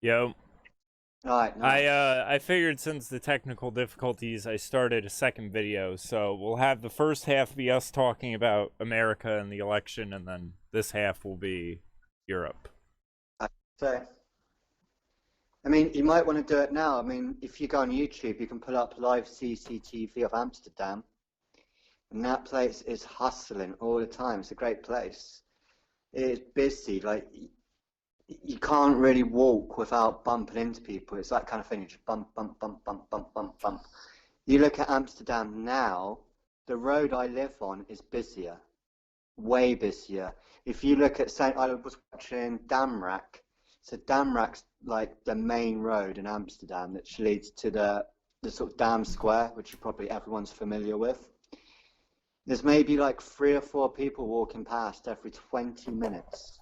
Yo, Right, I nice. figured since the technical difficulties, I started a second video, so we'll have the first half be us talking about America and the election, and then this half will be Europe. So, I mean, you might want to do it now. I mean, if you go on YouTube, you can pull up live CCTV of Amsterdam, and that place is hustling all the time. It's a great place. It is busy. Like, you can't really walk without bumping into people. It's that kind of thing. You just bump, bump, bump, bump, bump, bump, bump. You look at Amsterdam now, the road I live on is busier, way busier. If you look at Saint, I was watching Damrak. So Damrak's like the main road in Amsterdam that leads to the sort of Dam Square, which probably everyone's familiar with. There's maybe like 3 or 4 people walking past every 20 minutes.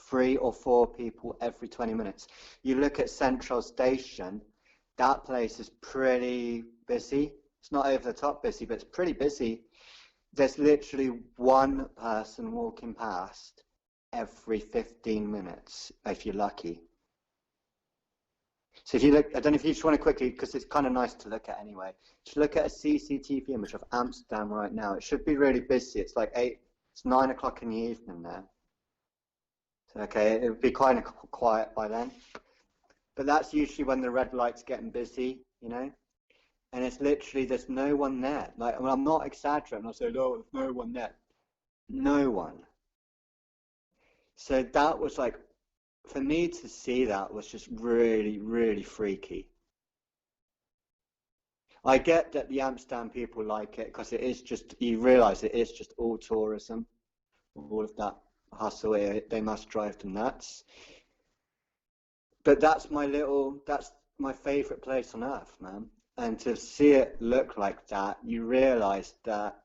3 or 4 people every 20 minutes. You look at Central Station, that place is pretty busy. It's not over the top busy, but it's pretty busy. There's literally one person walking past every 15 minutes, if you're lucky. So if you look, I don't know if you just want to quickly, because it's kind of nice to look at anyway. Just look at a CCTV image of Amsterdam right now. It should be really busy. It's like it's 9 o'clock in the evening there. So okay, it would be kind of quiet by then. But that's usually when the red light's getting busy, you know? And it's literally, there's no one there. Like, I mean, I'm not exaggerating. I say, no, there's no one there. No one. So that was like, for me to see that was just really, really freaky. I get that the Amsterdam people like it because it is just, you realize it is just all tourism, all of that hustle. They must drive them nuts. But that's my favorite place on earth, man. And to see it look like that, you realize that,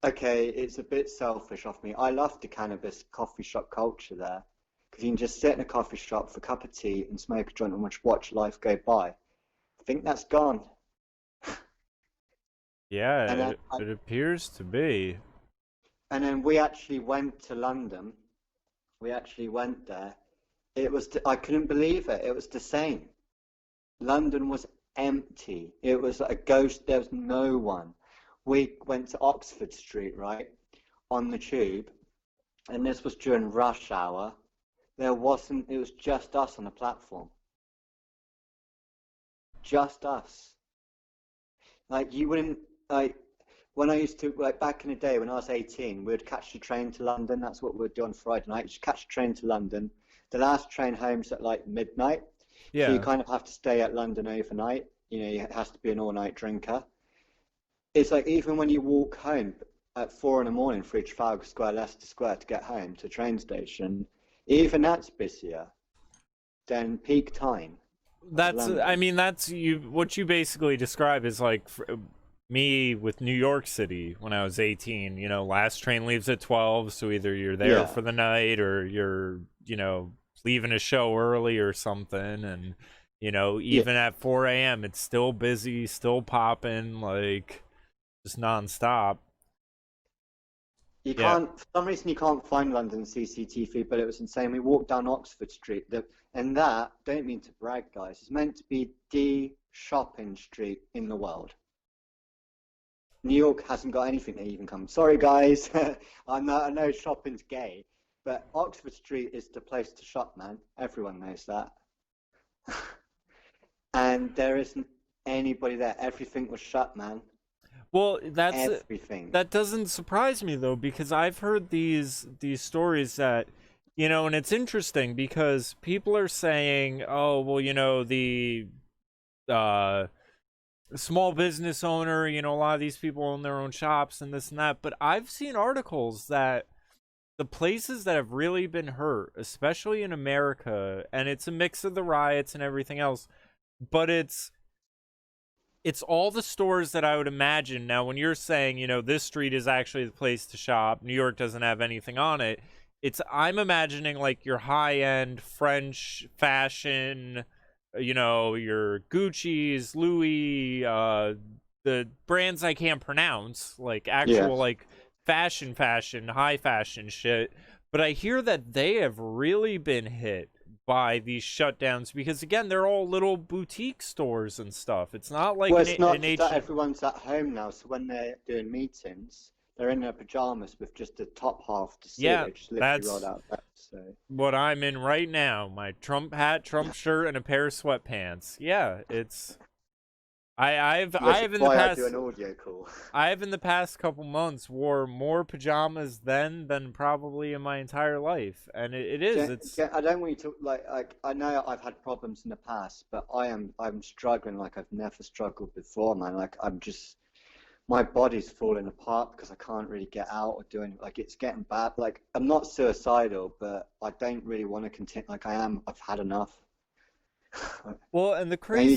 okay, it's a bit selfish of me. I love the cannabis coffee shop culture there because you can just sit in a coffee shop for a cup of tea and smoke a joint and watch life go by. I think that's gone. Yeah, And then, it appears to be. and then we actually went to London. We actually went there. I couldn't believe it. It was the same. London was empty. It was like a ghost. There was no one. We went to Oxford Street, right, on the tube, and this was during rush hour. There wasn't, it was just us on the platform. Just us. Like, you wouldn't, like, when I used to, like, back in the day when I was 18, we'd catch the train to London. That's what we'd do on Friday night. Just catch the train to London. The last train home's at like midnight. So you Yeah, kind of have to stay at London overnight. You know, it has to be an all-night drinker. It's like even when you walk home at 4 in the morning through Trafalgar Square, Leicester Square to get home to the train station, even that's busier than peak time of I London. mean, that's you. What you basically describe is like me with New York City when I was 18. Last train leaves at 12, so either you're there Yeah, for the night or you're, leaving a show early or something. And, yeah. even at 4 a.m., it's still busy, still popping, like just nonstop. You Yeah. can't, for some reason, you can't find London CCTV, but it was insane. We walked down Oxford Street, and that, don't mean to brag, guys, it's meant to be the shopping street in the world. New York hasn't got anything that even comes. Sorry, guys. I know shopping's gay, but Oxford Street is the place to shop, man. Everyone knows that. And there isn't anybody there. Everything was shut, man. Well, Everything. that doesn't surprise me though, because I've heard these stories that, and it's interesting because people are saying, oh, well, the uh small business owner, a lot of these people own their own shops and this and that, but I've seen articles that the places that have really been hurt, especially in America, and it's a mix of the riots and everything else, but it's all the stores that I would imagine. Now, when you're saying, this street is actually the place to shop, New York doesn't have anything on it. I'm imagining like your high end French fashion, your Gucci's, Louis, the brands I can't pronounce, like Yeah. actual like fashion, high fashion shit. But I hear that they have really been hit by these shutdowns because again they're all little boutique stores and stuff. It's not like Well, it's not an just H. that everyone's at home now, so when they're doing meetings, they're in their pajamas with just the top half to see. Yeah, They just literally rolled that's out bed, so. what I'm in right now. My Trump hat, Trump shirt, and a pair of sweatpants. Yeah, it's Which is I've in the why I do past an audio call. I've in the past couple months wore more pajamas than probably in my entire life, and it is it's I don't want you to like. I know I've had problems in the past, but I'm struggling like I've never struggled before, man. Like my body's falling apart because I can't really get out or do anything. Like it's getting bad. Like I'm not suicidal, but I don't really want to continue. Like I am. I've had enough. well, and the And crazy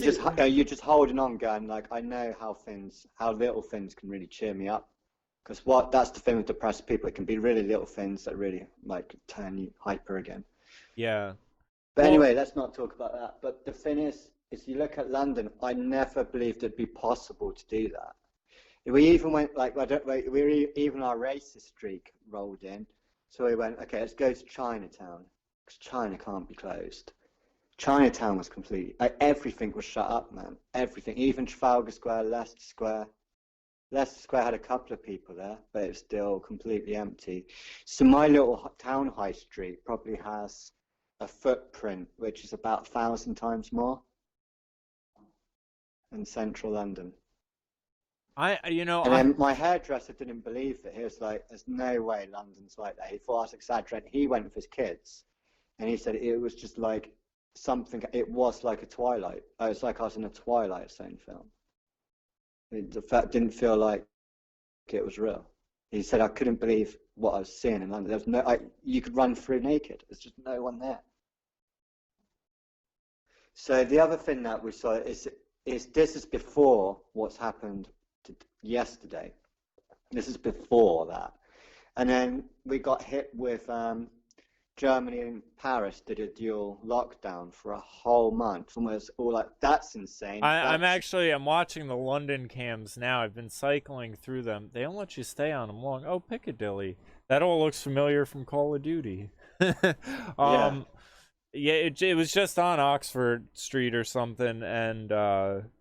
you're just holding on, going like, I know how little things can really cheer me up. Because that's the thing with depressed people. It can be really little things that really like turn you hyper again. yeah. But Well, anyway, let's not talk about that. But the thing is you look at London. I never believed it'd be possible to do that. We even went like even our racist streak rolled in. So we went, okay, let's go to Chinatown because China can't be closed. Chinatown was completely, like, everything was shut up, man. Everything, even Trafalgar Square, Leicester Square. Leicester Square had a couple of people there, but it was still completely empty. So my little town high street probably has a footprint which is about 1,000 times more in central London. And I then my hairdresser didn't believe it. He was like, there's no way London's like that. He thought I was exaggerating. He went with his kids, and he said it was just like something. It was like a Twilight. It was like I was in a Twilight Zone film. The fact didn't feel like it was real. He said I couldn't believe what I was seeing in London. There was you could run through naked. There's just no one there. So the other thing that we saw is this is before what's happened yesterday. This is before that, and then we got hit with Germany and Paris did a dual lockdown for a whole month, almost all like that's insane. I'm watching the London cams now. I've been cycling through them. They don't let you stay on them long. Oh, Piccadilly. That all looks familiar from Call of Duty. Yeah. Yeah, it was just on Oxford Street or something, and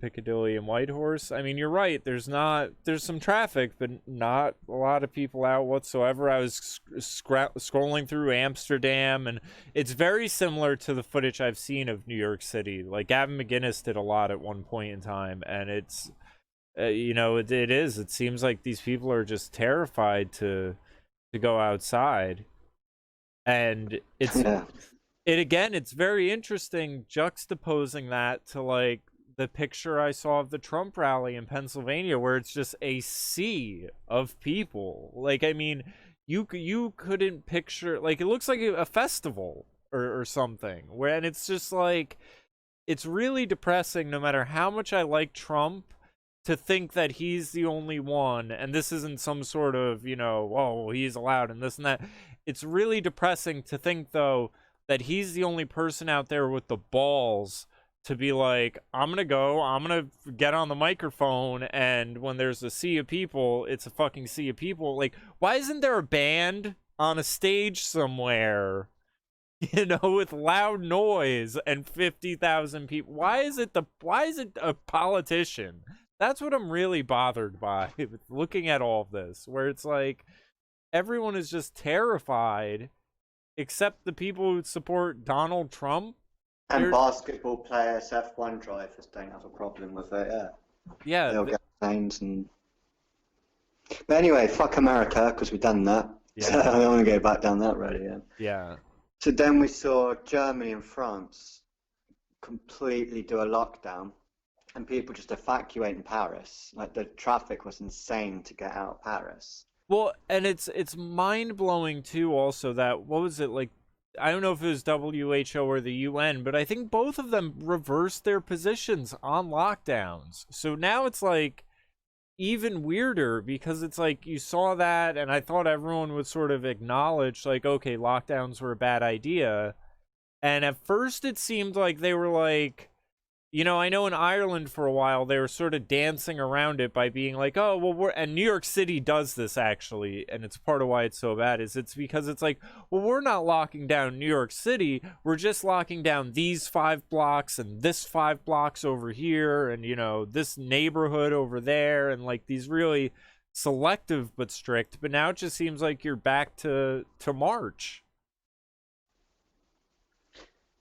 Piccadilly and Whitehorse. I mean, you're right. There's some traffic, but not a lot of people out whatsoever. I was scrolling through Amsterdam, and it's very similar to the footage I've seen of New York City. Like Gavin McInnes did a lot at one point in time, and it's it is. It seems like these people are just terrified to go outside, and it's. Yeah. It's very interesting juxtaposing that to like the picture I saw of the Trump rally in Pennsylvania, where it's just a sea of people. Like, I mean, you couldn't picture, like, it looks like a festival or something. And it's just like, it's really depressing no matter how much I like Trump to think that he's the only one, and this isn't some sort of, oh, he's allowed and this and that. It's really depressing to think, though, that he's the only person out there with the balls to be like, I'm gonna get on the microphone, and when there's a sea of people, it's a fucking sea of people. Like, why isn't there a band on a stage somewhere, with loud noise and 50,000 people? Why is it a politician? That's what I'm really bothered by with looking at all of this, where it's like everyone is just terrified except the people who support Donald Trump. And basketball players, F1 drivers don't have a problem with it. Yeah. They'll get names and. But anyway, fuck America, because we've done that. Yeah. So I don't want to go back down that road again. Yeah. So then we saw Germany and France completely do a lockdown, and people just evacuating Paris. Like the traffic was insane to get out of Paris. Well, and it's mind-blowing too also that, what was it, like, I don't know if it was WHO or the UN, but I think both of them reversed their positions on lockdowns. So now it's like even weirder, because it's like you saw that and I thought everyone would sort of acknowledge like, okay, lockdowns were a bad idea. And at first it seemed like they were like, You know, I know in Ireland for a while they were sort of dancing around it by being like, "Oh, well, we're," and New York City does this actually, and it's part of why it's so bad. Is it's because it's like, well, we're not locking down New York City. We're just locking down these 5 blocks and this 5 blocks over here, and you know, this neighborhood over there, and like these really selective but strict. But now it just seems like you're back to March.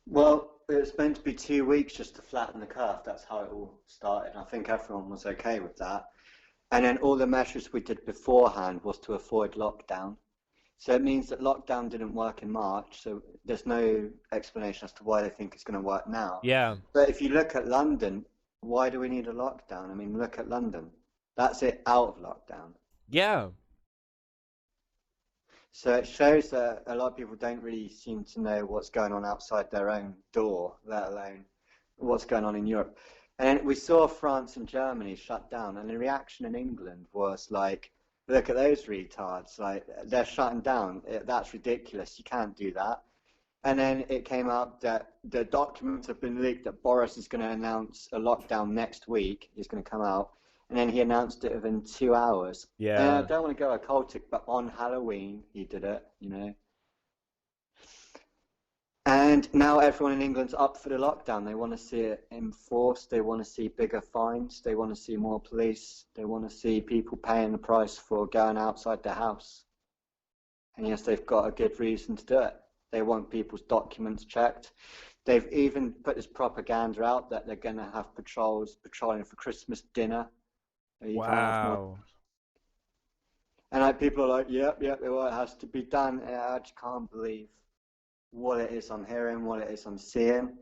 Well, it was meant to be 2 weeks just to flatten the curve. That's how it all started. I think everyone was okay with that. And then all the measures we did beforehand was to avoid lockdown. So it means that lockdown didn't work in March. So there's no explanation as to why they think it's going to work now. Yeah, But if you look at London, why do we need a lockdown? I mean, look at London. That's it out of lockdown. yeah, So it shows that a lot of people don't really seem to know what's going on outside their own door, let alone what's going on in Europe. And we saw France and Germany shut down, and the reaction in England was like, look at those retards, like they're shutting down. That's ridiculous. You can't do that. And then it came out that the documents have been leaked that Boris is going to announce a lockdown next week. He's going to come out. And then he announced it within 2 hours. And I yeah. don't want to go occultic, but on Halloween he did it, you know. And now everyone in England's up for the lockdown. They want to see it enforced. They want to see bigger fines. They want to see more police. They want to see people paying the price for going outside their house. And yes, they've got a good reason to do it. They want people's documents checked. They've even put this propaganda out that they're going to have patrols patrolling for Christmas dinner. You can't have more. Wow. And like people are like, yep, yep, well, it has to be done. And I just can't believe what it is I'm hearing, what it is I'm seeing,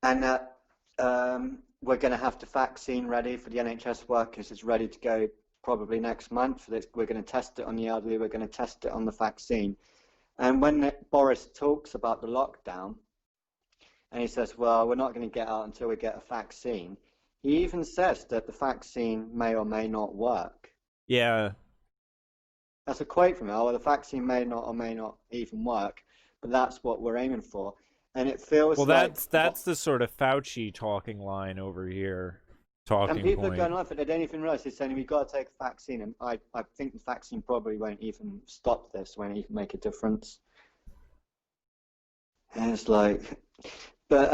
and that we're going to have the vaccine ready for the NHS workers. It's ready to go probably next month. We're going to test it on the elderly. We're going to test it on the vaccine. And when Boris talks about the lockdown, and he says, well, we're not going to get out until we get a vaccine, he even says that the vaccine may or may not work. Yeah. That's a quote from him. Oh, well, the vaccine may not or may not even work, but that's what we're aiming for. And it feels Well, like that's the sort of Fauci talking line over here, and talking people are point. going off it. They don't even realize they're saying we've got to take a vaccine. And I think the vaccine probably won't even stop this, won't even make a difference. And it's like, but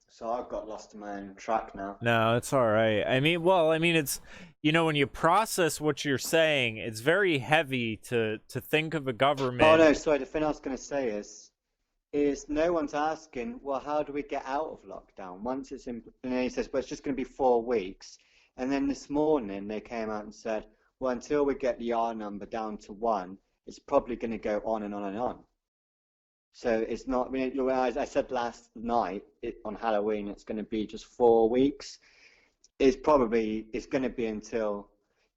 so I've got lost in my own track now. No, it's all right. I mean, well, I mean, it's, you know, when you process what you're saying, it's very heavy to think of a Oh government. no, sorry. The thing I was going to say is no one's asking, well, how do we get out of lockdown once it's in? And then he says, well, it's just going to be 4 weeks. And then this morning they came out and said, well, until we get the R number down to 1, it's probably going to go on and on and on. So it's not. I mean, as I said last night on Halloween, it's going to be just 4 weeks. It's going to be until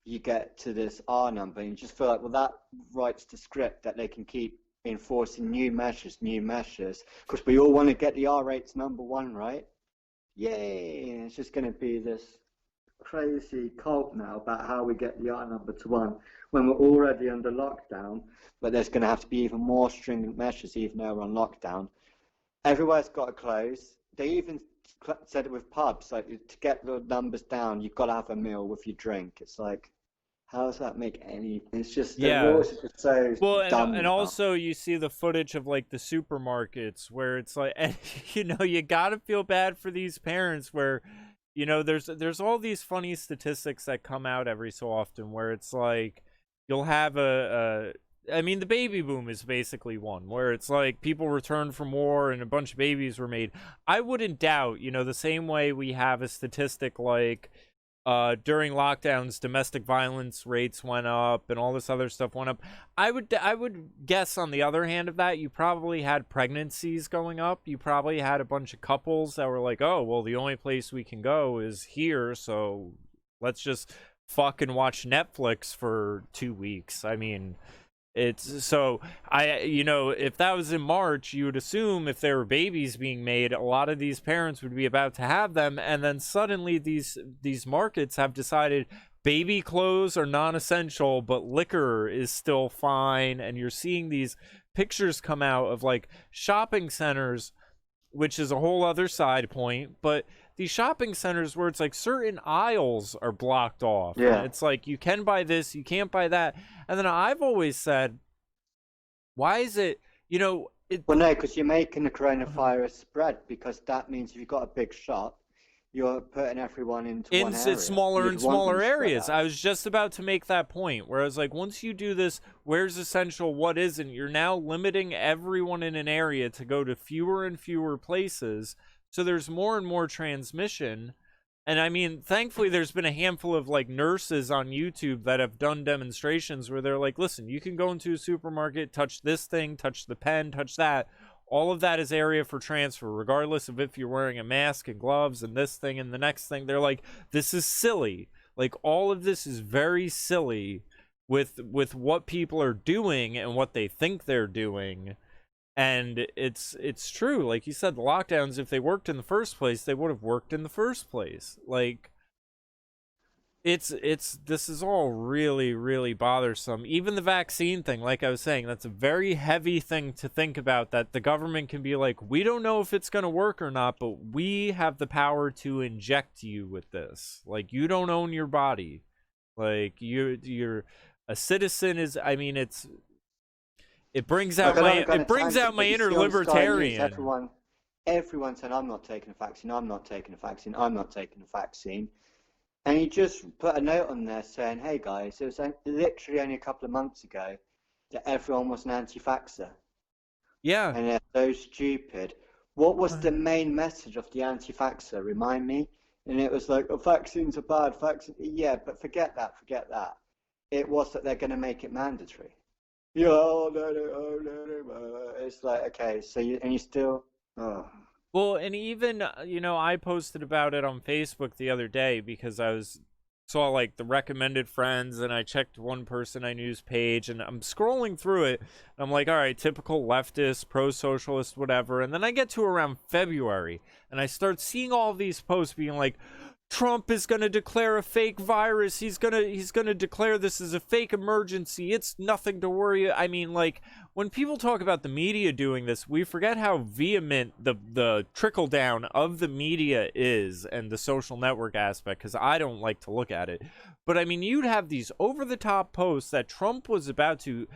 you get to this R number, and you just feel like, well, that writes the script that they can keep enforcing new measures, because we all want to get the R rates number 1, right? Yay! And it's just going to be this crazy cult now about how we get the R number to 1 when we're already under lockdown, but there's going to have to be even more stringent measures even though we're on lockdown. Everywhere's got to close. They even said it with pubs, like to get the numbers down, you've got to have a meal with your drink. It's like, how does that make any? It's just the Yeah. rules are just so Well, dumb and now. also you see the footage of like the supermarkets where it's like, and you know, you gotta feel bad for these parents where, you know, there's all these funny statistics that come out every so often where it's like you'll have I mean, the baby boom is basically one where it's like people returned from war and a bunch of babies were made. I wouldn't doubt, you know, the same way we have a statistic like during lockdowns domestic violence rates went up and all this other stuff went up. I would guess on the other hand of that, you probably had pregnancies going up. You probably had a bunch of couples that were like, oh well, the only place we can go is here, so let's just fucking watch Netflix for 2 weeks. I mean, it's so you know, if that was in March, you would assume if there were babies being made, a lot of these parents would be about to have them, and then suddenly these markets have decided baby clothes are non-essential, but liquor is still fine, and you're seeing these pictures come out of like shopping centers which is a whole other side point. But these shopping centers where it's like certain aisles are blocked off, and Yeah. it's like you can buy this, you can't buy that. And then I've always said, why is it, Well, no, because you're making the coronavirus spread, because that means if you've got a big shop, you're putting everyone into one area. it's smaller You'd and want them smaller spread areas. out. I was just about to make that point, where I was like, once you do this, where's essential, what isn't, you're now limiting everyone in an area to go to fewer and fewer places. So there's more and more transmission. And I mean, thankfully, there's been a handful of like nurses on YouTube that have done demonstrations where they're like, listen, you can go into a supermarket, touch this thing, touch the pen, touch that. All of that is area for transfer, regardless of if you're wearing a mask and gloves and this thing and the next thing. They're like, this is silly. Like, all of this is very silly with what people are doing and what they think they're doing. And it's true. Like you said, the lockdowns, if they worked in the first place, they would have worked in the first place. Like, this is all really, really bothersome. Even the vaccine thing, like I was saying, that's a very heavy thing to think about, that the government can be like, we don't know if it's going to work or not, but we have the power to inject you with this. Like, you don't own your body. Like, you're a citizen. Is, I mean, it brings out my inner libertarian. Everyone saying, I'm not taking a vaccine, I'm not taking a vaccine, I'm not taking a vaccine. And you just put a note on there saying, hey guys, it was literally only a couple of months ago that everyone was an anti-vaxxer. Yeah. And they're so stupid. What was the main message of the anti-vaxxer? Remind me? And it was like, oh, vaccines are bad. Yeah, but forget that. It was that they're going to make it mandatory. Yeah, no. It's like, okay, so you still... Oh. Well, and even, I posted about it on Facebook the other day because I saw like the recommended friends, and I checked one person I knew's page, and I'm scrolling through it, and I'm like, all right, typical leftist, pro-socialist, whatever. And then I get to around February, and I start seeing all these posts being like, Trump is going to declare a fake virus. He's going to declare this as a fake emergency. It's nothing to worry. I mean, like, when people talk about the media doing this, we forget how vehement the trickle down of the media is, and the social network aspect, because I don't like to look at it. But I mean, you'd have these over the top posts that Trump was about to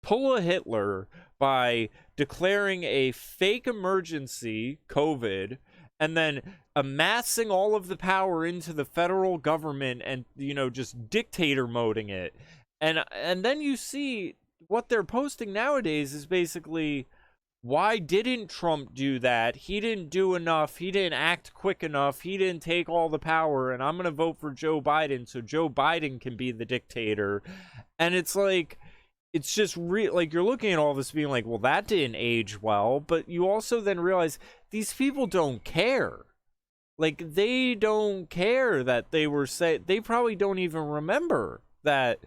pull a Hitler by declaring a fake emergency, COVID, and then amassing all of the power into the federal government and, just dictator moding it. And then you see what they're posting nowadays is basically, why didn't Trump do that? He didn't do enough. He didn't act quick enough. He didn't take all the power. And I'm going to vote for Joe Biden so Joe Biden can be the dictator. And it's like, it's just like, you're looking at all this being like, well, that didn't age well. But you also then realize these people don't care. Like, they don't care that they were they probably don't even remember that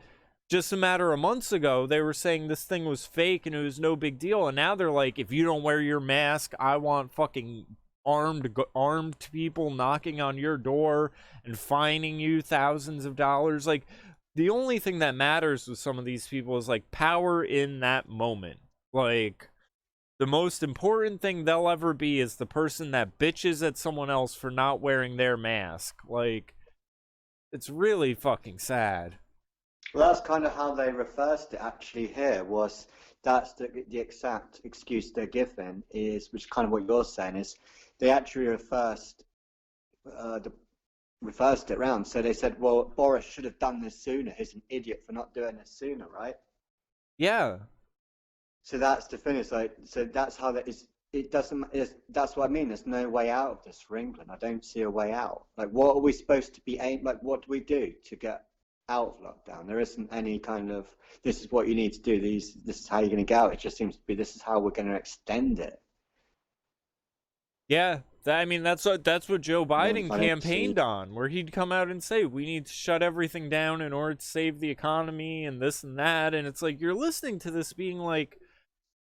just a matter of months ago they were saying this thing was fake and it was no big deal. And now they're like, if you don't wear your mask, I want fucking armed people knocking on your door and fining you thousands of dollars. Like, the only thing that matters with some of these people is like power in that moment. Like, the most important thing they'll ever be is the person that bitches at someone else for not wearing their mask. Like, it's really fucking sad. Well, that's kind of how they reversed it actually here, was that's the exact excuse they're given, is, which is kind of what you're saying, is they actually reversed it around. So they said, well, Boris should have done this sooner. He's an idiot for not doing this sooner, right? Yeah. So that's the thing. It's like, so that's how that is. It doesn't. That's what I mean. There's no way out of this for England. I don't see a way out. Like, what are we supposed to be aimed? Like, what do we do to get out of lockdown? There isn't any kind of, this is what you need to do. This is how you're going to get out. It just seems to be, this is how we're going to extend it. Yeah. I mean, that's what Joe Biden campaigned on, where he'd come out and say, we need to shut everything down in order to save the economy and this and that. And it's like, you're listening to this being like,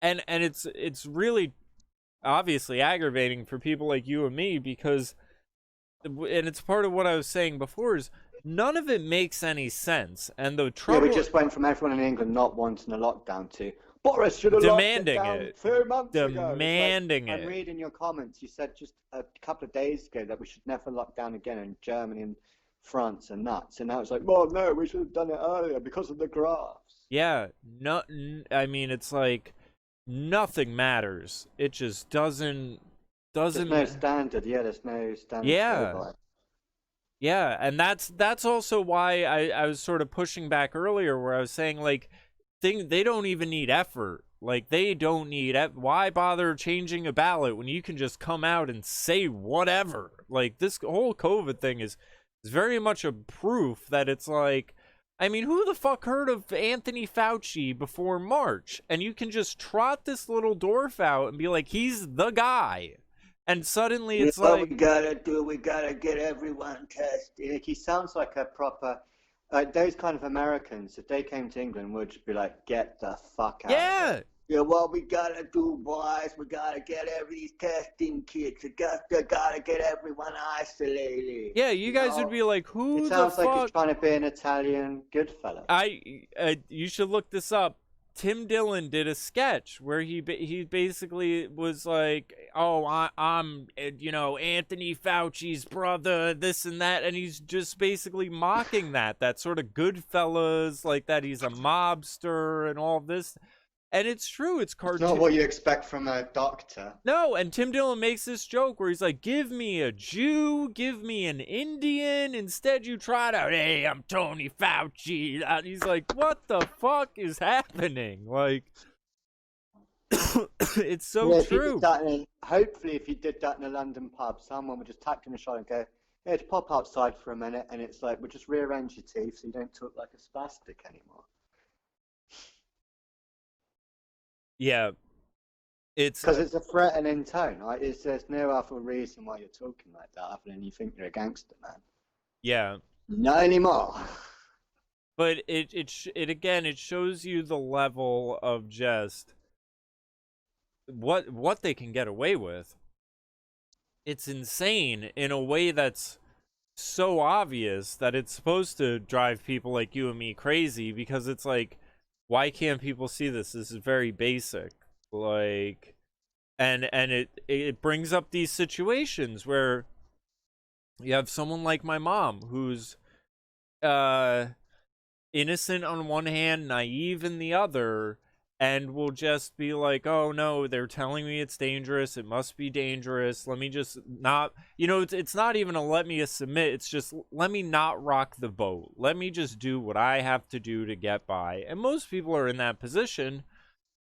and it's really obviously aggravating for people like you and me, because, and it's part of what I was saying before, is none of it makes any sense. And the trouble, we just went from everyone in England not wanting a lockdown to Boris should have locked it demanding down it. 2 months ago. It's like, Demanding I'm it. reading your comments. You said just a couple of days ago that we should never lock down again in Germany and France and nuts. And now it's like, well, no, we should have done it earlier because of the graphs. Yeah, no, I mean, it's like nothing matters. It just doesn't There's no standard. Yeah, there's no standard. Yeah. To go by. Yeah, and that's also why I was sort of pushing back earlier, where I was saying like they don't even need effort. Like they don't need why bother changing a ballot when you can just come out and say whatever. Like this whole COVID thing is very much a proof that it's like, I mean, who the fuck heard of Anthony Fauci before March? And you can just trot this little dwarf out and be like, he's the guy. And suddenly it's what like, we gotta get everyone tested. He sounds like a proper, those kind of Americans, if they came to England, would just be like, get the fuck out. yeah. Yeah, what we gotta do, boys, we gotta get these testing kits. We gotta get everyone isolated. Yeah, you guys know? would be like, who It the sounds like fuck? he's trying to be an Italian Goodfellow. You should look this up. Tim Dillon did a sketch where he basically was like, "Oh, I'm Anthony Fauci's brother, this and that," and he's just basically mocking that sort of Goodfellas, like that he's a mobster and all this. And it's true, it's It's cartoon. not what you expect from a doctor. No, and Tim Dillon makes this joke where he's like, give me a Jew, give me an Indian. Instead, you try to, hey, I'm Tony Fauci. And he's like, what the fuck is happening? Like, it's so Yeah, if you true. did that hopefully, if you did that in a London pub, someone would just tap you in the shoulder and go, "Yeah, just pop outside for a minute," and it's like, we'll just rearrange your teeth so you don't talk like a spastic anymore. Yeah. It's Because it's a threatening tone. Right? There's no other reason why you're talking like that other than you think you're a gangster, man. yeah. Not anymore. But it again, it shows you the level of just what they can get away with. It's insane in a way that's so obvious that it's supposed to drive people like you and me crazy, because it's like, why can't people see this? This is very basic. Like, and it brings up these situations where you have someone like my mom who's innocent on one hand, naive in the other, and will just be like, oh no, they're telling me it's dangerous, it must be dangerous, let me just not, it's not even a let me submit, it's just let me not rock the boat, let me just do what I have to do to get by. And most people are in that position,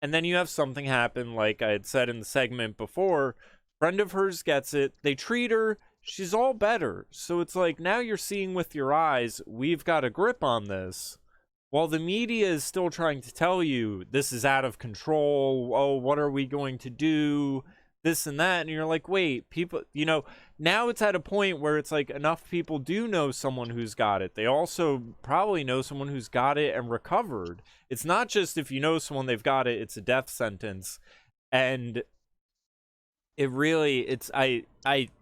and then you have something happen, like I had said in the segment before, friend of hers gets it, they treat her, she's all better. So it's like, now you're seeing with your eyes, we've got a grip on this, while the media is still trying to tell you this is out of control, oh, what are we going to do, this and that. And you're like, wait, people, now it's at a point where it's like, enough people do know someone who's got it. They also probably know someone who's got it and recovered. It's not just if you know someone they've got it, it's a death sentence. And it really, it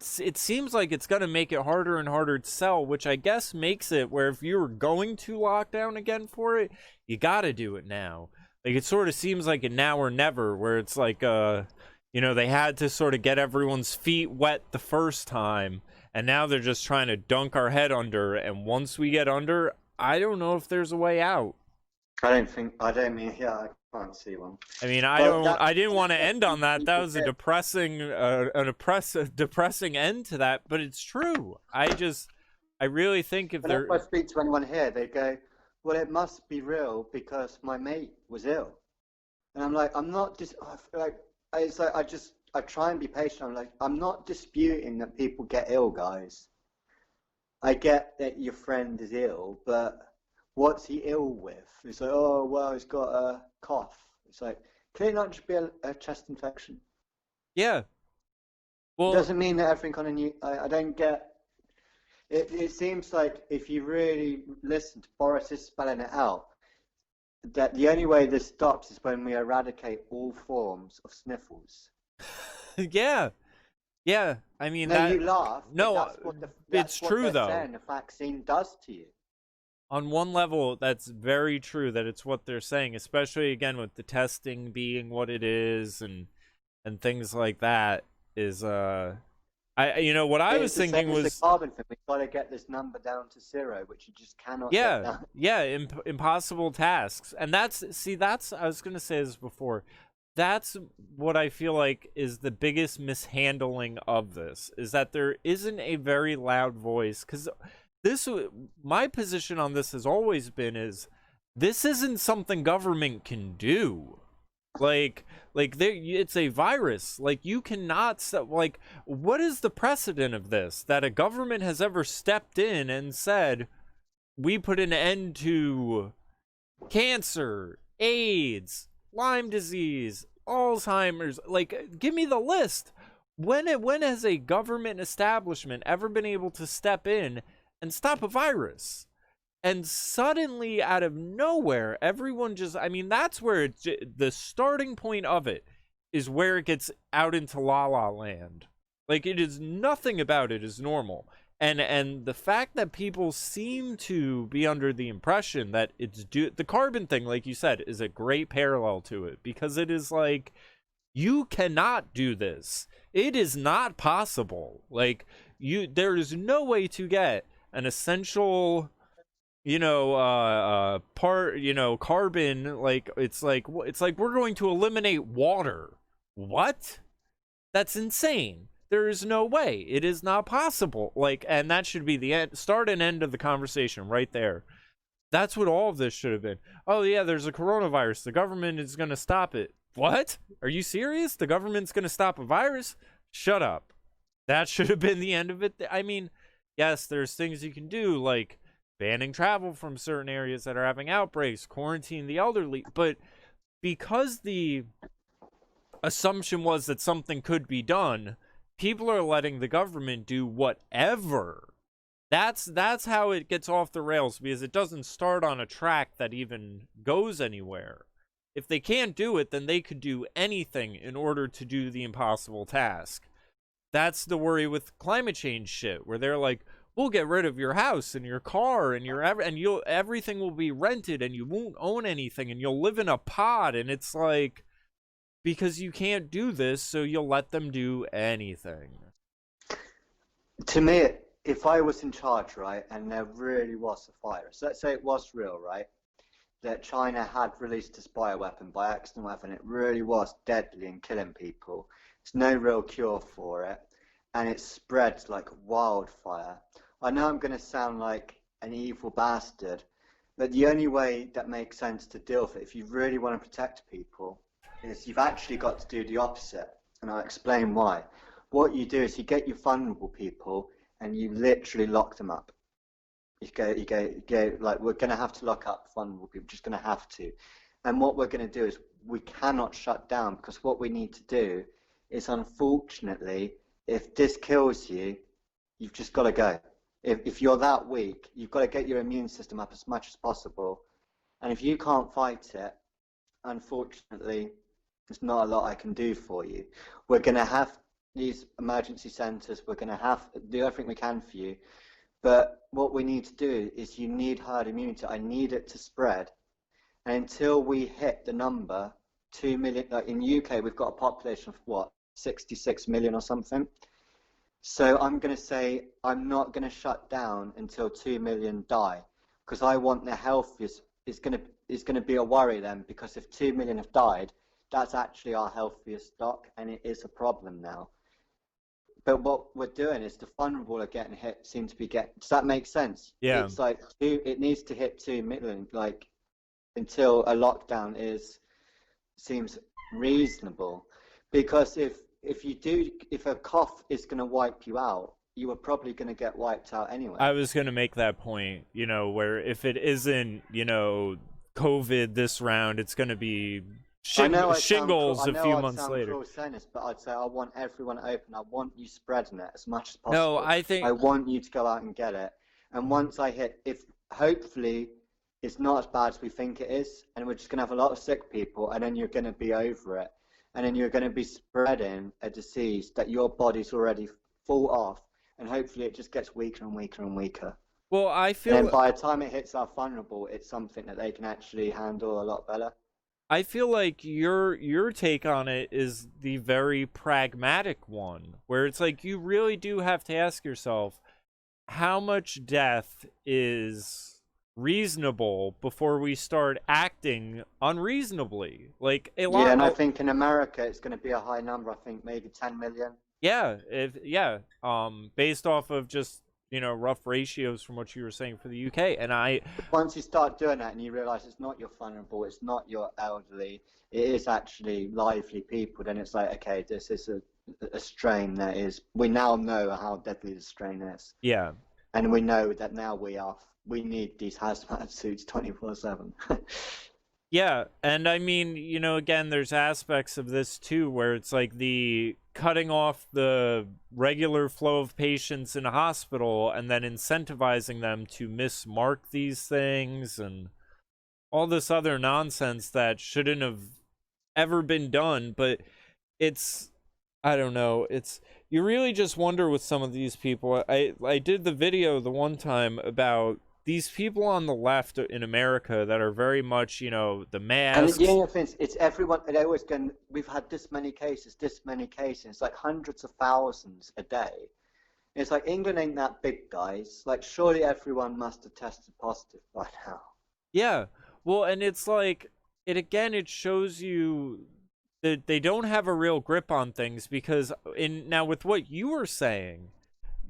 seems like it's going to make it harder and harder to sell, which I guess makes it where if you were going to lock down again for it, you got to do it now. Like, it sort of seems like a now or never, where it's like, they had to sort of get everyone's feet wet the first time, and now they're just trying to dunk our head under, and once we get under, I don't know if there's a way out. I can't see one. I mean, I didn't want to end on that. That was a depressing end to that, but it's true. I really think if Whenever I speak to anyone here, they go, well, it must be real because my mate was ill. And I'm like, I'm not just, it's like, I try and be patient. I'm like, I'm not disputing that people get ill, guys. I get that your friend is ill, but what's he ill with? It's like, oh, well, he's got a cough. It's like, can it not just be a chest infection? Yeah. Well, it doesn't mean that everything on a new, I don't get, it seems like if you really listen to Boris is spelling it out, that the only way this stops is when we eradicate all forms of sniffles. Yeah. Yeah. I mean, you laugh. No, That's it's true, what they're though. saying the vaccine does to you. On one level, that's very true that it's what they're saying, especially again with the testing being what it is and things like that is what I was It's the thinking same as the was carbon thing. We've got to get this number down to zero, which you just cannot get yeah, down. yeah, impossible tasks. And that's I was going to say this before. That's what I feel like is the biggest mishandling of this is that there isn't a very loud voice cuz this my position on this has always been is this isn't something government can do. It's a virus. Like you cannot like what is the precedent of this that a government has ever stepped in and said we put an end to cancer, AIDS, Lyme disease, Alzheimer's. Like, give me the list. When has a government establishment ever been able to step in and stop a virus? And suddenly, out of nowhere, everyone just, I mean, that's where the starting point of it is where it gets out into la la land. Like, it is nothing about it is normal. And the fact that people seem to be under the impression that the carbon thing, like you said, is a great parallel to it because it is like, you cannot do this. It is not possible. Like, there is no way to get an essential carbon. Like it's like we're going to eliminate water. What? That's insane. There is no way. It is not possible. Like, and that should be the start and end of the conversation right there. That's what all of this should have been. Oh yeah, there's a coronavirus. The government is going to stop it. What? Are you serious? The government's going to stop a virus? Shut up. That should have been the end of it. I mean, yes, there's things you can do like banning travel from certain areas that are having outbreaks, quarantine the elderly, but because the assumption was that something could be done, people are letting the government do whatever. That's how it gets off the rails because it doesn't start on a track that even goes anywhere. If they can't do it, then they could do anything in order to do the impossible task. That's the worry with climate change shit, where they're like, we'll get rid of your house and your car and everything will be rented and you won't own anything and you'll live in a pod. And it's like, because you can't do this, so you'll let them do anything. To me, if I was in charge, right, and there really was a virus, let's say it was real, right, that China had released a bioweapon by accident weapon, it really was deadly and killing people. There's no real cure for it, and it spreads like wildfire. I know I'm going to sound like an evil bastard, but the only way that makes sense to deal with it, if you really want to protect people, is you've actually got to do the opposite, and I'll explain why. What you do is you get your vulnerable people and you literally lock them up. You go, like, we're going to have to lock up vulnerable people, just going to have to. And what we're going to do is we cannot shut down because what we need to do is, unfortunately, if this kills you, you've just got to go. If you're that weak, you've got to get your immune system up as much as possible. And if you can't fight it, unfortunately, there's not a lot I can do for you. We're going to have these emergency centres, we're going to have to do everything we can for you. But what we need to do is you need herd immunity. I need it to spread. And until we hit the number, 2 million, like in UK, we've got a population of what, 66 million or something. So I'm going to say I'm not going to shut down until 2 million die, because I want the healthiest. Is going to be a worry then, because if 2 million have died, that's actually our healthiest stock, and it is a problem now. But what we're doing is the vulnerable are getting hit. Seem to be getting. Does that make sense? Yeah. It's like it needs to hit 2 million, like until a lockdown seems reasonable, because if a cough is going to wipe you out, you are probably going to get wiped out anyway. I was going to make that point, where if it isn't, COVID this round, it's going to be shingles a few months later. Saying this, but I'd say I want everyone open. I want you spreading it as much as possible. No, I want you to go out and get it. And once I hit, if hopefully it's not as bad as we think it is, and we're just going to have a lot of sick people, and then you're going to be over it. And then you're going to be spreading a disease that your body's already full of, and hopefully it just gets weaker and weaker and weaker. Well, And then by the time it hits our vulnerable, it's something that they can actually handle a lot better. I feel like your take on it is the very pragmatic one, where it's like you really do have to ask yourself how much death is reasonable before we start acting unreasonably. Like a Yeah, and I lot, think in America it's going to be a high number. I think maybe 10 million. based off of just rough ratios from what you were saying for the UK, and I Once you start doing that and you realize it's not your vulnerable, it's not your elderly, it is actually lively people, then it's like, okay, this is a strain that is, we now know how deadly the strain is. yeah. And we know that now we need these hazmat suits 24/7. Yeah, and I mean, again, there's aspects of this too where it's like the cutting off the regular flow of patients in a hospital and then incentivizing them to mismark these things and all this other nonsense that shouldn't have ever been done. But it's, I don't know, it's, you really just wonder with some of these people. I did the video the one time about these people on the left in America that are very much, the And masks. the only thing is, it's everyone, they always go, we've had this many cases, it's like hundreds of thousands a day. It's like England ain't that big, guys. Like, surely everyone must have tested positive by now. Yeah. Well, and it's like, it shows you that they don't have a real grip on things because now with what you were saying,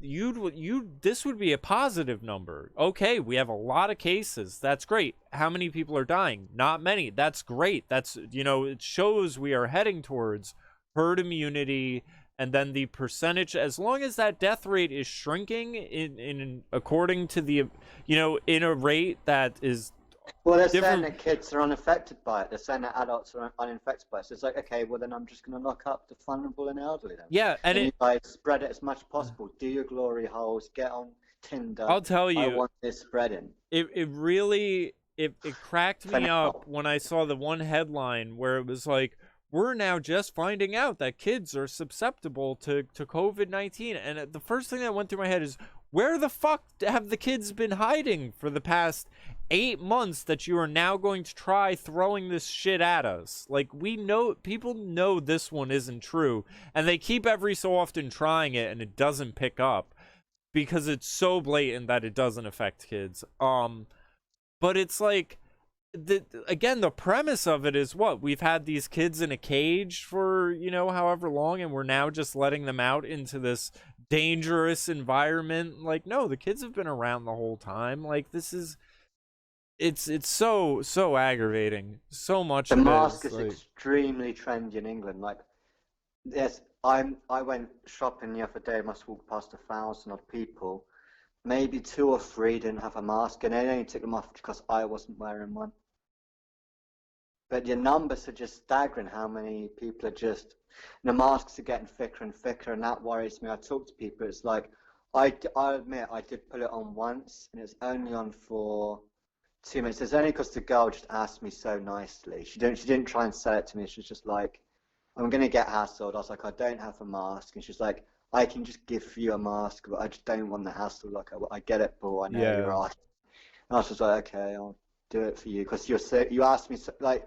this would be a positive number. Okay, we have a lot of cases. That's great. How many people are dying? Not many. That's great. That's, it shows we are heading towards herd immunity, and then the percentage, as long as that death rate is shrinking in according to the, in a rate that is Well, they're saying different. that kids are unaffected by it. They're saying that adults are uninfected by it. So it's like, okay, well then I'm just going to lock up the vulnerable and elderly then. Yeah, and You guys spread it as much as possible. Do your glory holes. Get on Tinder. I'll tell I you, want this spreading. it really it cracked For me now. up when I saw the one headline where it was like, we're now just finding out that kids are susceptible to COVID-19, and the first thing that went through my head is, where the fuck have the kids been hiding for the past 8 months that you are now going to try throwing this shit at us? Like, we know, people know this one isn't true, and they keep every so often trying it and it doesn't pick up because it's so blatant that it doesn't affect kids. But it's like, again, the premise of it is what we've had these kids in a cage for however long, and we're now just letting them out into this dangerous environment. Like, no, the kids have been around the whole time. Like, this is, it's so aggravating. So much The of it mask is is like, extremely trendy in England. Like, yes, I went shopping the other day. Must walk past 1,000 odd people. Maybe 2 or 3 didn't have a mask, and they only took them off because I wasn't wearing one. But the numbers are just staggering. How many people are just, the masks are getting thicker and thicker, and that worries me. I talk to people. It's like, I admit I did put it on once, and it's only on for 2 minutes. It's only because the girl just asked me so nicely. She didn't try and sell it to me. She was just like, I'm gonna get hassled. I was like, I don't have a mask, and she's like, I can just give you a mask, but I just don't want the hassle. Like, I get it, but I know yeah, you're right. And I was just like, okay, I'll do it for you because you asked me like,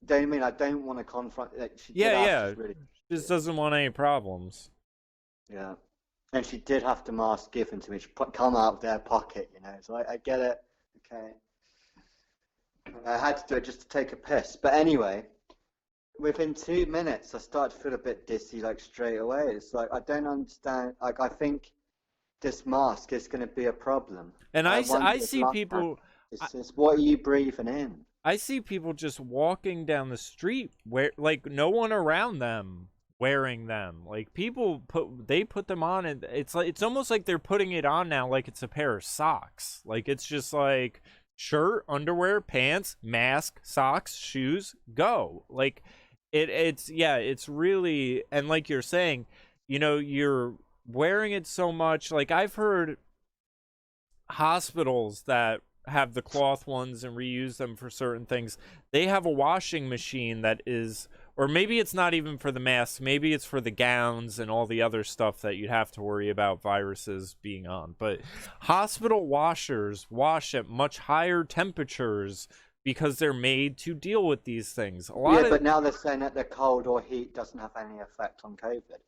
don't you mean I don't want to confront? Like, she did ask yeah. us really, Just doesn't want any problems. yeah. And she did have the mask given to me. She come out of their pocket, So I get it. Okay. I had to do it just to take a piss. But anyway, within 2 minutes, I started to feel a bit dizzy, like straight away. It's like, I don't understand. Like, I think this mask is going to be a problem. And I wonder if see lockdown people. is what are you breathing in? I see people just walking down the street where, like, no one around them wearing them. Like, people put them on, and it's like, it's almost like they're putting it on now like it's a pair of socks. Like, it's just like shirt, underwear, pants, mask, socks, shoes, go. Like, it's really, and like you're saying, you're wearing it so much. Like, I've heard hospitals that have the cloth ones and reuse them for certain things, they have a washing machine that is or maybe it's not even for the masks, maybe it's for the gowns and all the other stuff that you'd have to worry about viruses being on. But hospital washers wash at much higher temperatures because they're made to deal with these things. A lot Yeah, of but now they're saying that the cold or heat doesn't have any effect on COVID.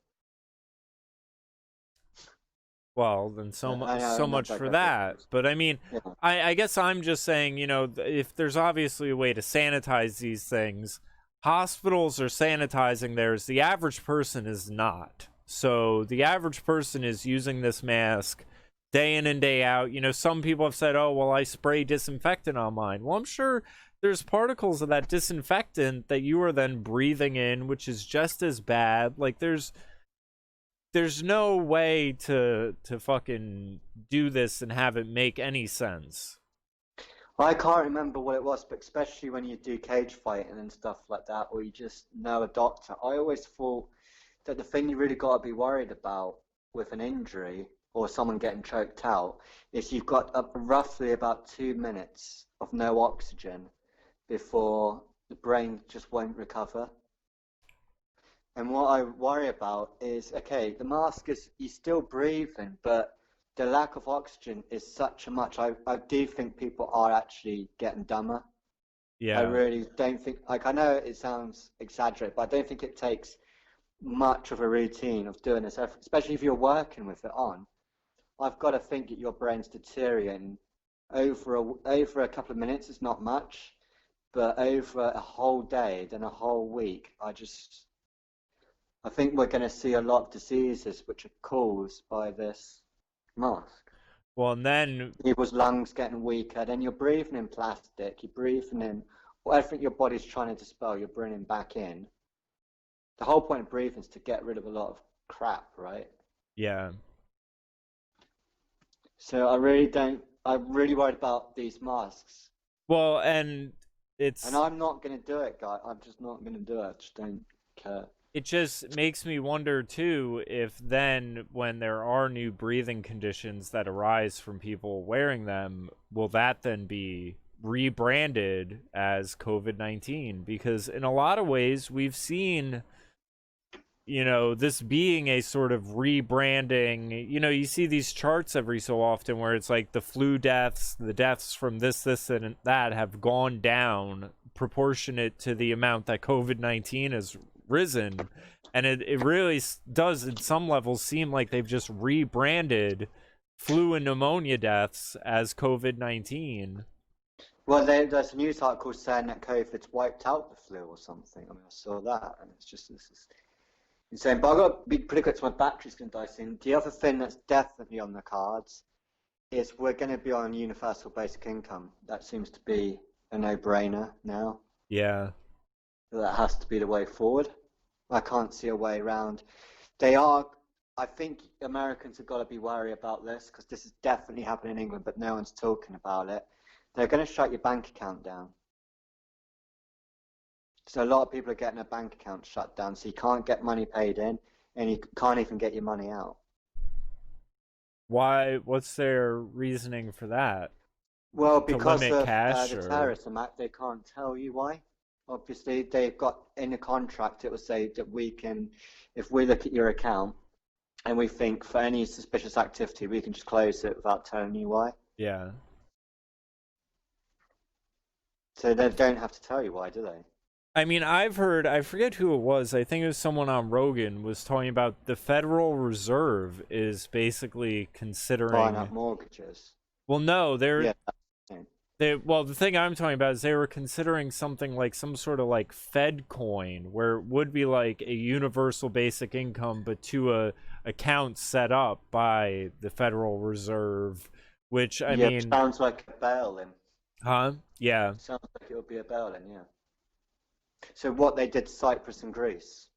Well, then so I much, know, so I'm not much for digressing. that. But I mean, Yeah. I guess I'm just saying, if there's obviously a way to sanitize these things, hospitals are sanitizing theirs. The average person is not. So the average person is using this mask day in and day out. Some people have said, "Oh, well, I spray disinfectant on mine." Well, I'm sure there's particles of that disinfectant that you are then breathing in, which is just as bad. Like there's no way to fucking do this and have it make any sense. I can't remember what it was, but especially when you do cage fighting and stuff like that, or you just know a doctor, I always thought that the thing you really got to be worried about with an injury or someone getting choked out is you've got roughly about 2 minutes of no oxygen before the brain just won't recover. And what I worry about is, okay, the mask is, you're still breathing, but the lack of oxygen is such a much. I do think people are actually getting dumber. I Yeah. really don't think, like, I know it sounds exaggerated, but I don't think it takes much of a routine of doing this, especially if you're working with it on. I've got to think that your brain's deteriorating over a couple of minutes is not much, but over a whole day, then a whole week, I think we're going to see a lot of diseases which are caused by this mask. Well, and then People's lungs getting weaker, then you're breathing in plastic, you're breathing in whatever your body's trying to dispel, you're bringing back in. The whole point of breathing is to get rid of a lot of crap, right? yeah. So I'm really worried about these masks. Well, and And it's I'm not going to do it, guy. I'm just not going to do it. I just don't care. it just makes me wonder too if then when there are new breathing conditions that arise from people wearing them, will that then be rebranded as COVID-19? Because in a lot of ways we've seen this being a sort of rebranding. You see these charts every so often where it's like the flu deaths, the deaths from this, and that have gone down proportionate to the amount that COVID-19 has risen. And it really does, in some levels, seem like they've just rebranded flu and pneumonia deaths as COVID-19. Well, there's a news article saying that COVID's wiped out the flu or something. I mean, I saw that, and it's just this is insane. But I've got to be pretty quick, so my battery's going to die soon. The other thing that's definitely on the cards is we're going to be on universal basic income. That seems to be a no-brainer now. Yeah. That has to be the way forward. I can't see a way around. I think Americans have got to be worried about this because this is definitely happening in England, but no one's talking about it. They're going to shut your bank account down. So a lot of people are getting their bank account shut down, so you can't get money paid in, and you can't even get your money out. Why? What's their reasoning for that? Well, To because limit of cash the or? Terrorism Act, they can't tell you why. Obviously, they've got in the contract, it will say that we can, if we look at your account and we think for any suspicious activity, we can just close it without telling you why. Yeah. So they don't have to tell you why, do they? I mean, I've heard, I forget who it was, I think it was someone on Rogan was talking about the Federal Reserve is basically Buying considering. up mortgages. Well, no, Yeah. well, the thing I'm talking about is they were considering something like some sort of like Fed coin where it would be like a universal basic income, but to a account set up by the Federal Reserve, which I Yeah, mean, sounds like a bail-in. huh? Yeah. Sounds like it would be a bail-in, yeah. So what they did to Cyprus and Greece.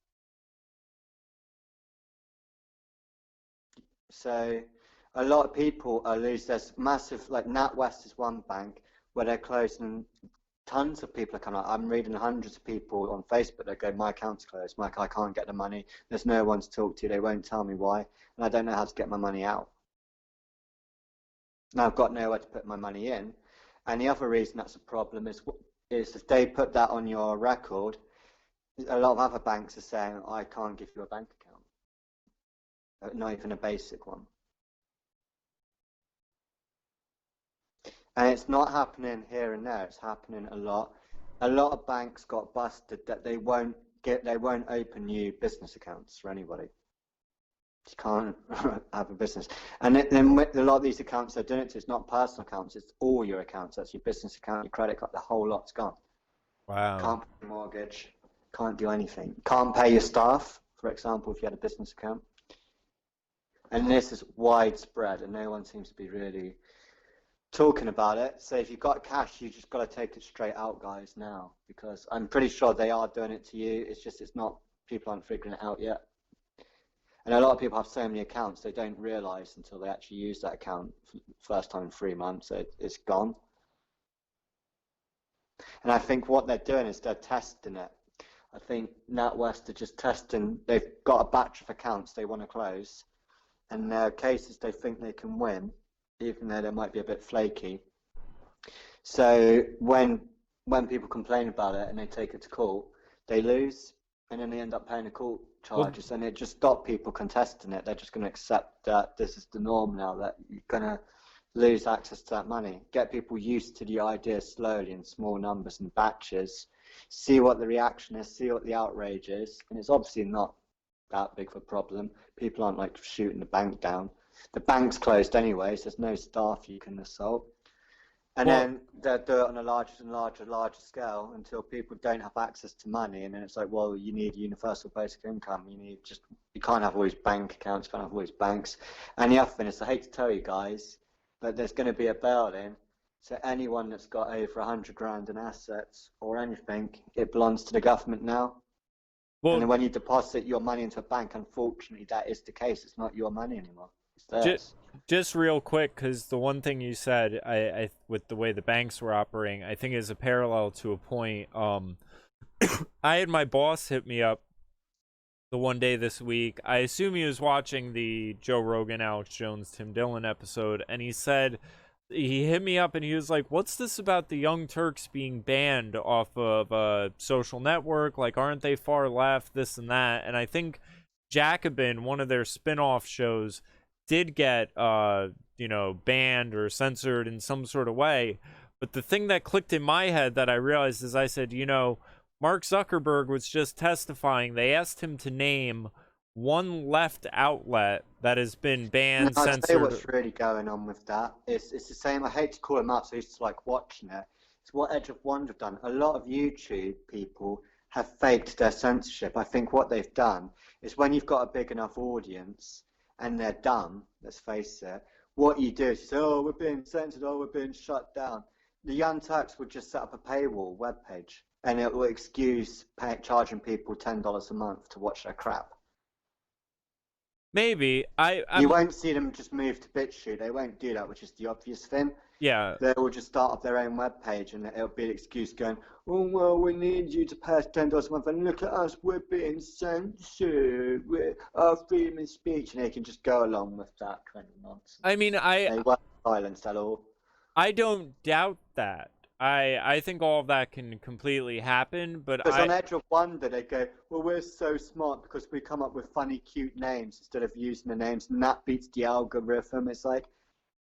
So a lot of people are losing. There's massive, like NatWest is one bank where they're closing. Tons of people are coming out. I'm reading hundreds of people on Facebook that go, my account's closed, I can't get the money. There's no one to talk to. They won't tell me why, and I don't know how to get my money out. Now I've got nowhere to put my money in. And the other reason that's a problem is if they put that on your record, A lot of other banks are saying, I can't give you a bank account, not even a basic one. And it's not happening here and there, it's happening a lot. A lot of banks got busted that they won't open new business accounts for anybody. You can't have a business. And then with a lot of these accounts they're doing it to, it's not personal accounts, it's all your accounts. That's your business account, your credit card, the whole lot's gone. Wow. Can't pay your mortgage, can't do anything. Can't pay your staff, for example, if you had a business account. And this is widespread and no one seems to be really talking about it. So if you've got cash, you just got to take it straight out, guys, now, because I'm pretty sure they are doing it to you. It's just people aren't figuring it out yet. And a lot of people have so many accounts they don't realize until they actually use that account first time in 3 months, it's gone. And I think what they're doing is they're testing it. I think NatWest are just testing. They've got a batch of accounts they want to close, and there are cases they think they can win, even though they might be a bit flaky. So when people complain about it and they take it to court, they lose, and then they end up paying the court charges, and it just stops people contesting it. They're just going to accept that this is the norm now, that you're going to lose access to that money. Get people used to the idea slowly in small numbers and batches, see what the reaction is, see what the outrage is, and it's obviously not that big of a problem. People aren't like shooting the bank down. The bank's closed anyway, so there's no staff you can assault. And then they'll do it on a larger and larger scale until people don't have access to money. And then it's like, well, you need universal basic income. You can't have all these bank accounts, can't have all these banks. And the other thing is, I hate to tell you guys, but there's going to be a bail-in. So anyone that's got over 100 grand in assets or anything, it belongs to the government now. Well, and when you deposit your money into a bank, unfortunately, that is the case. It's not your money anymore. It's theirs. Just real quick, because the one thing you said, I with the way the banks were operating, I think is a parallel to a point. I had my boss hit me up the one day this week. I assume he was watching the Joe Rogan, Alex Jones, Tim Dillon episode, and he said, he hit me up and he was like, what's this about the Young Turks being banned off of a social network? Like, aren't they far left, this and that? And I think Jacobin, one of their spin-off shows, did get banned or censored in some sort of way. But the thing that clicked in my head that I realized is, I said, Mark Zuckerberg was just testifying. They asked him to name one left outlet that has been banned, censored. I'll tell you what's really going on with that. It's the same. I hate to call them out, so I used to like watching it. It's what Edge of Wonder have done. A lot of YouTube people have faked their censorship. I think what they've done is, when you've got a big enough audience and they're dumb, let's face it, what you do is say, oh, we're being censored, oh, we're being shut down. The Young Turks would just set up a paywall webpage, and it will excuse charging people $10 a month to watch their crap. Maybe. You won't see them just move to BitChute. They won't do that, which is the obvious thing. Yeah. They will just start up their own webpage, and it'll be an excuse going, oh, well, we need you to pay us $10 a month, and look at us, we're being censored, we're our freedom of speech, and they can just go along with that kind of nonsense. I mean, they won't silence at all. I don't doubt that. I think all of that can completely happen, but because on Edge of Wonder, they go, well, we're so smart because we come up with funny, cute names instead of using the names, and that beats the algorithm. It's like,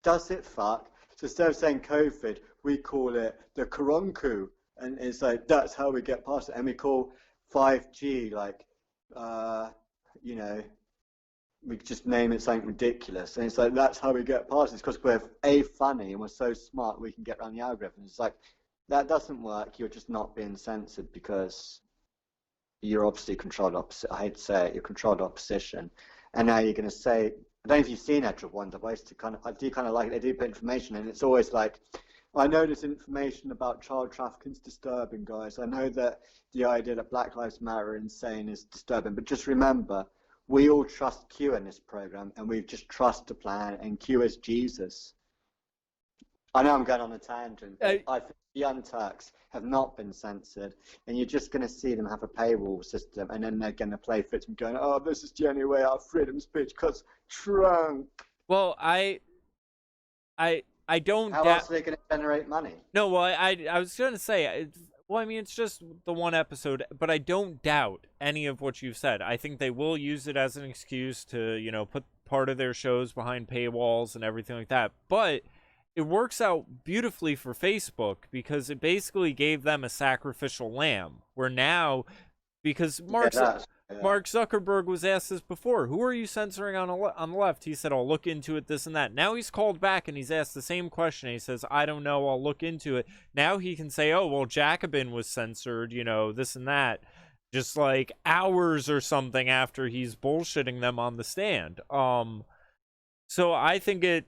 does it fuck? So instead of saying COVID, we call it the Koronku, and it's like, that's how we get past it. And we call 5G, like, we just name it something ridiculous. And it's like, that's how we get past it. It's because we're funny and we're so smart we can get around the algorithm. It's like, that doesn't work. You're just not being censored because you're obviously controlled opposition. I hate to say it, you're controlled opposition. And now you're going to say, I don't know if you've seen Edge of Wonder, but I do kind of like it. They do put information in. It's always like, I know this information about child trafficking is disturbing, guys. I know that the idea that Black Lives Matter insane is disturbing, but just remember, we all trust Q in this program, and we just trust the plan, and Q is Jesus. I know I'm going on a tangent. I think the Young Turks have not been censored, and you're just going to see them have a paywall system, and then they're going to play for it and going, oh, this is the only way our freedom of speech, because Trump. Well, I don't. How else are they going to generate money? No, well, I was going to say, Well, I mean, it's just the one episode, but I don't doubt any of what you've said. I think they will use it as an excuse to, put part of their shows behind paywalls and everything like that. But it works out beautifully for Facebook because it basically gave them a sacrificial lamb. Where now, because Yeah. Mark Zuckerberg was asked this before. Who are you censoring on the left? He said, I'll look into it, this and that. Now he's called back and he's asked the same question. He says, I don't know, I'll look into it. Now he can say, oh, well, Jacobin was censored, this and that. Just like hours or something after he's bullshitting them on the stand. So I think it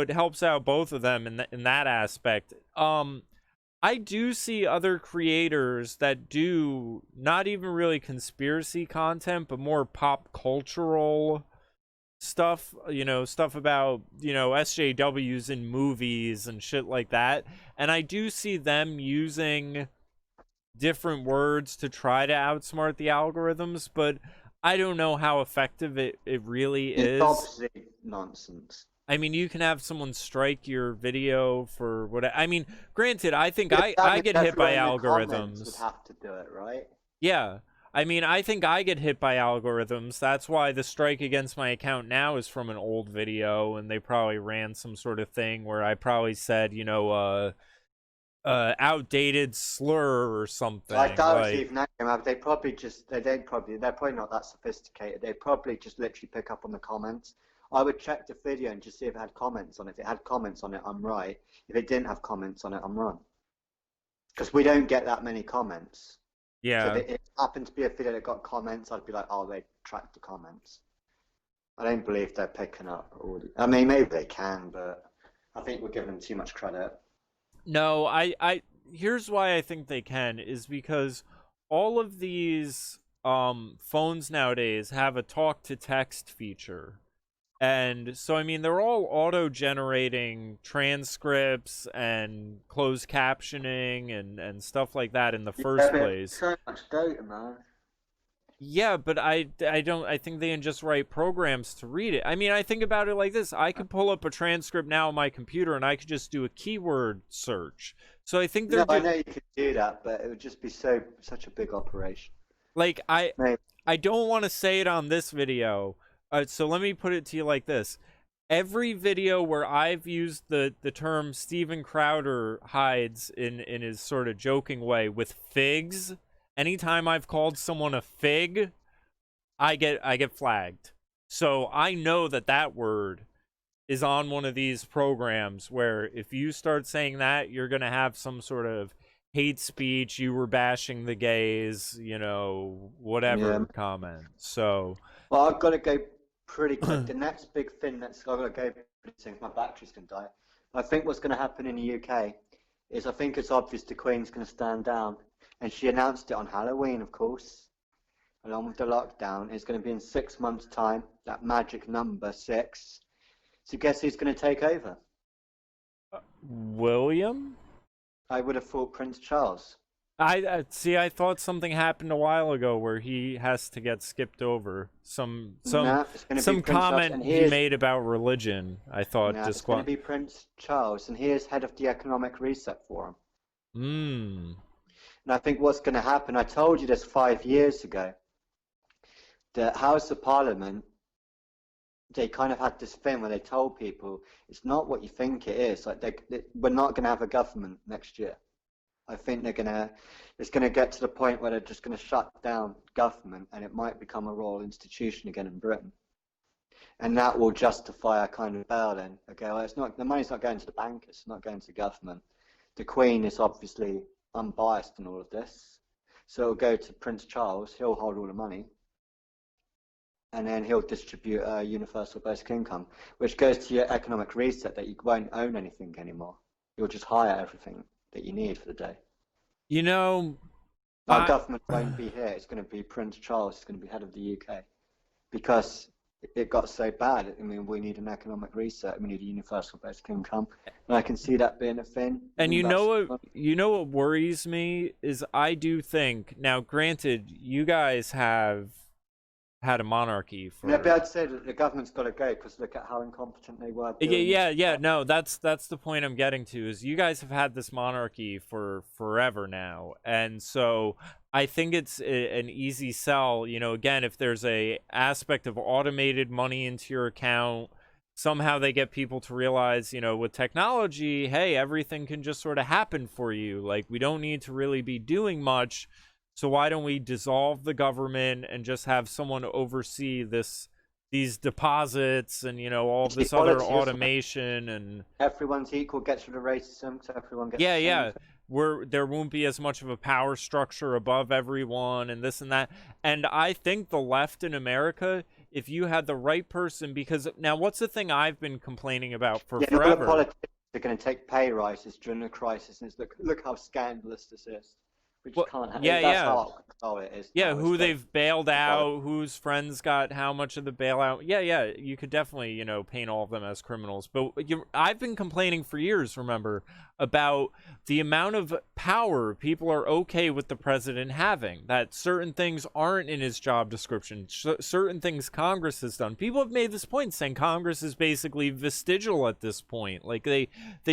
helps out both of them in that aspect. I do see other creators that do not even really conspiracy content, but more pop cultural stuff, stuff about, SJWs in movies and shit like that. And I do see them using different words to try to outsmart the algorithms, but I don't know how effective it really is. It's obviously nonsense. I mean, you can have someone strike your video for what I mean. Granted, I think I get hit by algorithms. Would have to do it, right? Yeah, I mean, I think I get hit by algorithms. That's why the strike against my account now is from an old video, and they probably ran some sort of thing where I probably said, outdated slur or something. I doubt even that. They're probably not that sophisticated. They probably just literally pick up on the comments. I would check the video and just see if it had comments on it. If it had comments on it, I'm right. If it didn't have comments on it, I'm wrong. Because we don't get that many comments. Yeah. So if it happened to be a video that got comments, I'd be like, oh, they tracked the comments. I don't believe they're picking up all the... I mean, maybe they can, but I think we're giving them too much credit. No, here's why I think they can, is because all of these phones nowadays have a talk to text feature. And so, I mean, they're all auto-generating transcripts and closed captioning and stuff like that in the first place. So much data, man. Yeah, but I think they can just write programs to read it. I mean, I think about it like this. I could pull up a transcript now on my computer and I could just do a keyword search. So I think they're... I know you could do that, but it would just be such a big operation. Like, I don't want to say it on this video. So let me put it to you like this. Every video where I've used the term Steven Crowder hides in his sort of joking way with figs, anytime I've called someone a fig, I get flagged. So I know that word is on one of these programs where if you start saying that, you're going to have some sort of hate speech, you were bashing the gays, whatever comment. So... Well, I've got to go pretty quick. The next big thing that's I've got to go pretty soon, my battery's going to die. I think what's going to happen in the UK is I think it's obvious the Queen's going to stand down. And she announced it on Halloween, of course, along with the lockdown. It's going to be in 6 months' time, that magic number 6. So guess who's going to take over? William? I would have thought Prince Charles. I thought something happened a while ago where he has to get skipped over. Some comment he made about religion. I thought it's going to be Prince Charles, and he is head of the Economic Reset Forum. And I think what's going to happen, I told you this 5 years ago, the House of Parliament, they kind of had this thing where they told people, it's not what you think it is. Like we're not going to have a government next year. I think it's going to get to the point where they're just going to shut down government, and it might become a royal institution again in Britain. And that will justify a kind of bailout. Okay, well, the money's not going to the bankers, it's not going to the government. The Queen is obviously unbiased in all of this, so it'll go to Prince Charles. He'll hold all the money, and then he'll distribute a universal basic income, which goes to your economic reset, that you won't own anything anymore. You'll just hire everything that you need for the day. Our government won't be here. It's going to be Prince Charles. It's going to be head of the UK, because it got so bad. I mean, we need an economic reset. We need a universal basic income, and I can see that being a thing. And you know what worries me is I do think, now granted, you guys have had a monarchy No, for. but I'd say that the government's got to go because look at how incompetent they were Yeah, doing yeah, this. yeah. No, that's the point I'm getting to. Is you guys have had this monarchy for forever now, and so I think it's an easy sell. You know, again, if there's a aspect of automated money into your account, somehow they get people to realize, you know, with technology, hey, everything can just sort of happen for you. Like we don't need to really be doing much. So why don't we dissolve the government and just have someone oversee these deposits and, you know, all of It's this other equality, isn't it? automation and Everyone's equal, gets rid of racism, so everyone gets yeah, the same yeah. thing. Where there won't be as much of a power structure above everyone and this and that. And I think the left in America, if you had the right person, because now what's the thing I've been complaining about for Yeah, and all the forever? politicians are going to take pay rises during the crisis, and it's look how scandalous this is. We just Well, can't. yeah, That's yeah. how out of control it is Yeah, now. It's who like they've bailed the politics. out, whose friends got how much of the bailout. Yeah, yeah, you could definitely, you know, paint all of them as criminals. But I've been complaining for years, remember, about the amount of power people are okay with the president having. That certain things aren't in his job description, certain things Congress has done. People have made this point saying Congress is basically vestigial at this point. Like they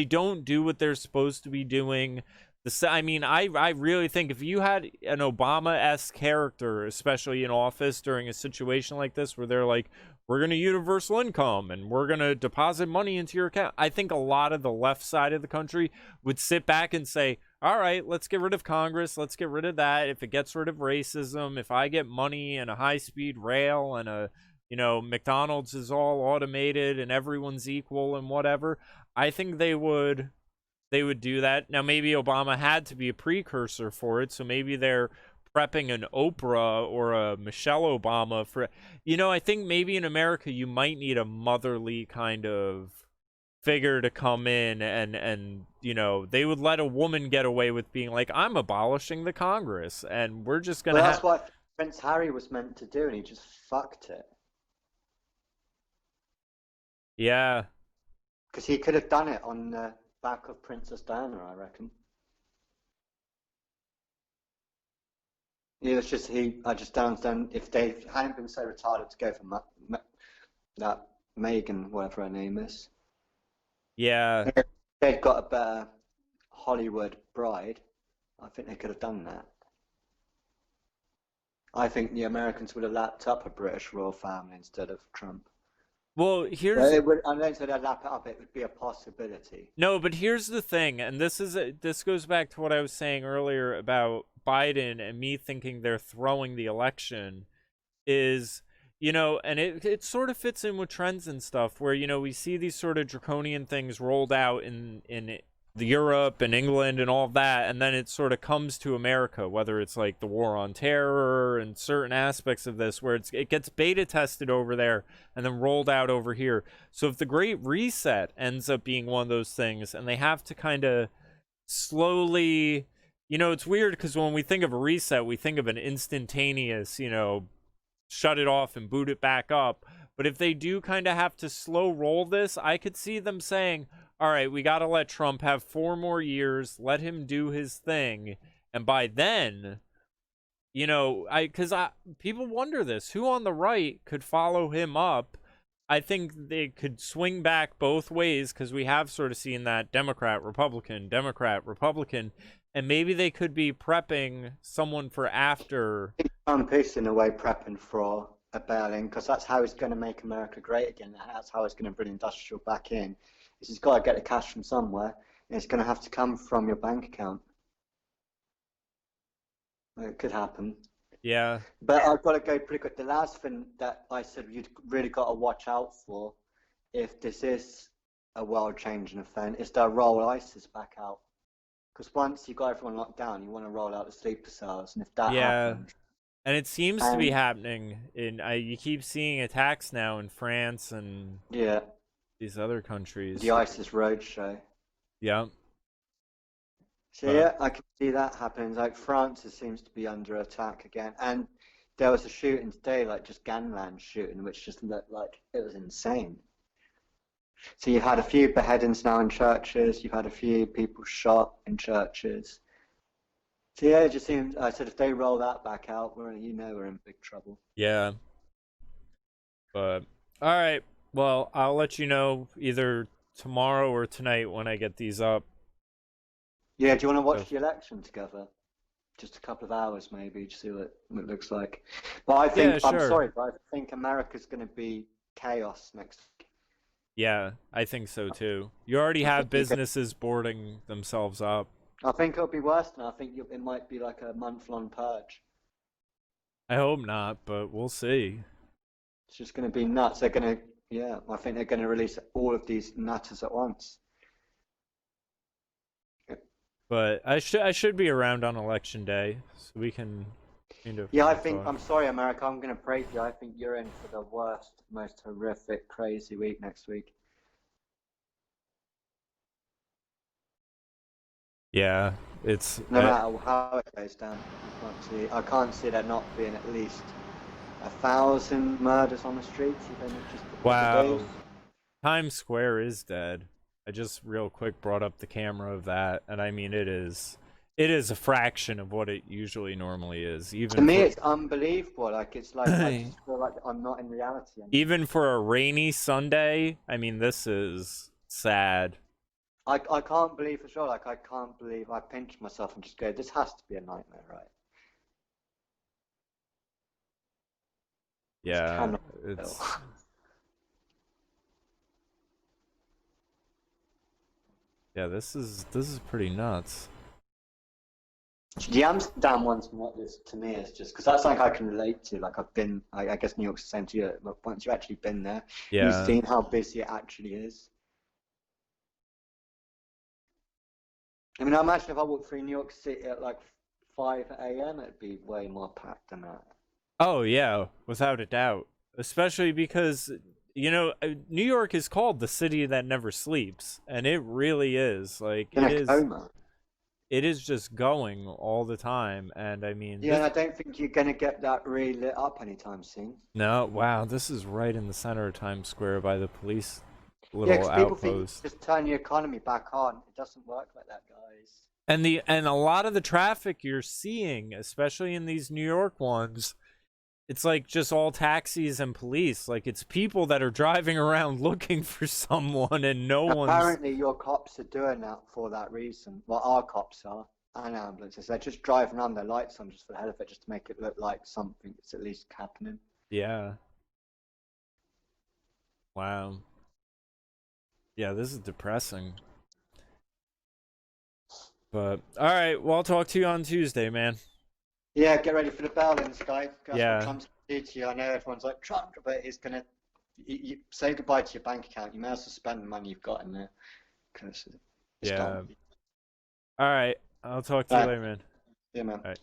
don't do what they're supposed to be doing. I mean, I really think if you had an Obama-esque character, especially in office during a situation like this, where they're like, we're going to universal income and we're going to deposit money into your account, I think a lot of the left side of the country would sit back and say, all right, let's get rid of Congress. Let's get rid of that. If it gets rid of racism, if I get money and a high-speed rail and a, you know, McDonald's is all automated and everyone's equal and whatever, I think they would do that. Now, maybe Obama had to be a precursor for it, so maybe they're prepping an Oprah or a Michelle Obama for, you know, I think maybe in America you might need a motherly kind of figure to come in and you know, they would let a woman get away with being like, I'm abolishing the Congress and we're just gonna Well, have that's what Prince Harry was meant to do, and he just fucked it yeah. because he could have done it on the back of Princess Diana, I reckon. He was just he. I just don't understand if they hadn't been so retarded to go for that Megan, whatever her name is. Yeah. If they'd got a better Hollywood bride, I think they could have done that. I think the Americans would have lapped up a British royal family instead of Trump. Well, Well, here's it would, I don't say they'd lap it up, it would be a possibility. no, but here's the thing, and this goes back to what I was saying earlier about Biden and me thinking they're throwing the election is, you know, and it sort of fits in with trends and stuff where, you know, we see these sort of draconian things rolled out in the Europe and England and all of that, and then it sort of comes to America, whether it's like the war on terror and certain aspects of this where it gets beta tested over there and then rolled out over here. So if the Great Reset ends up being one of those things and they have to kind of slowly, you know, it's weird because when we think of a reset, we think of an instantaneous, you know, shut it off and boot it back up. But if they do kind of have to slow roll this, I could see them saying, all right, we got to let Trump have 4 more years, let him do his thing. And by then, you know, because people wonder this, who on the right could follow him up? I think they could swing back both ways because we have sort of seen that Democrat, Republican, and maybe they could be prepping someone for after. Trump is in a way prepping for a bailing because that's how he's going to make America great again. That's how he's going to bring industrial back in. Is he's got to get the cash from somewhere, and it's going to have to come from your bank account. It could happen. Yeah. But I've got to go pretty quick. The last thing that I said you'd really got to watch out for, if this is a world-changing event, is to roll ISIS back out. Because once you got everyone locked down, you want to roll out the sleeper cells, and if that Yeah. happens, And it seems to be happening in you keep seeing attacks now in France and yeah, these other countries. the ISIS roadshow. Yeah. So yeah, I can see that happening. Like France seems to be under attack again, and there was a shooting today, like just gangland shooting, which just looked like it was insane. So you've had a few beheadings now in churches. You've had a few people shot in churches. So yeah, it just seems. I said if they roll that back out, we're in big trouble. Yeah. But all right, well, I'll let you know either tomorrow or tonight when I get these up. Yeah, do you want to So, watch the election together? Just a couple of hours maybe to see what it looks like. But I yeah, think, I'm sure. sorry, but I think America's going to be chaos next week. Yeah, I think so too. You already I think have businesses boarding themselves up. I think it'll be worse than I think it might be like a month-long purge. I hope not, but we'll see. It's just going to be nuts. They're going to, yeah, I think they're going to release all of these nutters at once. But I should be around on election day, so we can kind of Yeah, I think, talk. I'm sorry, America, I'm going to pray for you. I think you're in for the worst, most horrific, crazy week next week. Yeah, it's No matter how it goes down, I can't see there not being at least 1,000 murders on the streets, even if just a couple of wow. days. Times Square is dead. I just real quick brought up the camera of that, and I mean it is a fraction of what it usually normally is. To me, it's unbelievable. Like it's like I just feel like I'm not in reality anymore. Even for a rainy Sunday, I mean this is sad. I can't believe for sure. Like I can't believe I pinch myself and just go, this has to be a nightmare, right? Just Yeah, cannot. it's yeah, this is pretty nuts. The Amsterdam one's what this to me is just because that's something I can relate to. Like I've been, I guess New York's the same to you. But once you've actually been there, you've Yeah. seen how busy it actually is. I mean, I imagine if I walked through New York City at like 5 a.m., it'd be way more packed than that. Oh yeah, without a doubt. Especially because New York is called the city that never sleeps, and it really is. Like In it a is coma. it is just going all the time, and I mean Yeah, and this I don't think you're gonna get that really lit up anytime soon. no, wow, this is right in the center of Times Square by the police Yeah, little because people think you outpost. just turn the economy back on. It doesn't work like that, guys. And a lot of the traffic you're seeing, especially in these New York ones, it's like just all taxis and police. Like it's people that are driving around looking for someone and no one's Apparently, your cops are doing that for that reason. Well, our cops are, and ambulances. They're just driving around their lights on just for the hell of it, just to make it look like something is at least happening. yeah. Wow. Yeah, this is depressing. But all right, well, I'll talk to you on Tuesday, man. Yeah, get ready for the Berlin, guy. That's what Yeah. Trump's going to do to you. I know everyone's like, Trump, but he's going to say goodbye to your bank account. You may as well spend the money you've got in there. Because it's Yeah. done. All right. I'll talk to you Right. later, man. Yeah, man. All right.